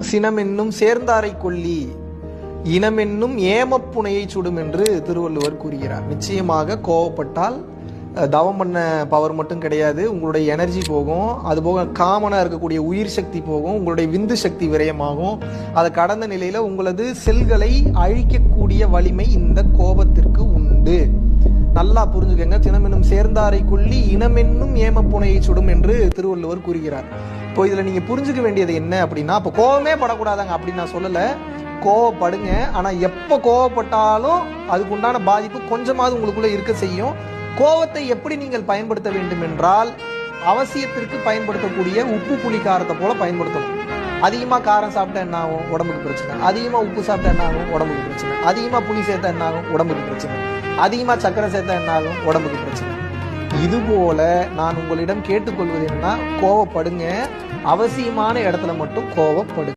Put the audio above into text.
சினமென்னும் சேர்ந்தாரை கொல்லி இனமென்னும் ஏமப்புனையை சுடும் என்று திருவள்ளுவர் கூறுகிறார். நிச்சயமாக கோவப்பட்டால் தவம் பண்ண பவர் மட்டும் கிடையாது, உங்களுடைய எனர்ஜி போகும், அதுபோக காமனாக இருக்கக்கூடிய உயிர் சக்தி போகும், உங்களுடைய விந்து சக்தி விரயமாகும். அதை கடந்த நிலையில் உங்களது செல்களை அழிக்கக்கூடிய வலிமை இந்த கோபத்திற்கு உண்டு. நல்லா புரிஞ்சுக்கங்க. சினமென்னும் சேர்ந்தாரை கொல்லி இனமென்னும் ஏமப்புனையை சுடும் என்று திருவள்ளுவர் கூறுகிறார். இப்போ இதில் நீங்கள் புரிஞ்சுக்க வேண்டியது என்ன அப்படின்னா, இப்போ கோபமே படக்கூடாதாங்க அப்படின்னு நான் சொல்லலை. கோவப்படுங்க, ஆனால் எப்போ கோவப்பட்டாலும் அதுக்குண்டான பாதிப்பு கொஞ்சமாவது உங்களுக்குள்ள இருக்க செய்யும். கோவத்தை எப்படி நீங்கள் பயன்படுத்த வேண்டும் என்றால், அவசியத்திற்கு பயன்படுத்தக்கூடிய உப்பு புளி காரத்தை போல பயன்படுத்தணும். அதிகமாக காரம் சாப்பிட்டா என்ன ஆகும்? உடம்புக்கு பிரச்சனை. அதிகமாக உப்பு சாப்பிட்டா என்ன ஆகும்? உடம்புக்கு பிரச்சனை. அதிகமாக புளி சேர்த்தா என்ன ஆகும்? உடம்புக்கு பிரச்சனை. அதிகமாக சர்க்கரை சேர்த்தா என்ன ஆகும்? உடம்புக்கு பிரச்சனை. இதுபோல நான் உங்களிடம் கேட்டுக்கொள்வது என்னன்னா, கோவப்படுங்க, அவசியமான இடத்துல மட்டும் கோவப்படுங்க.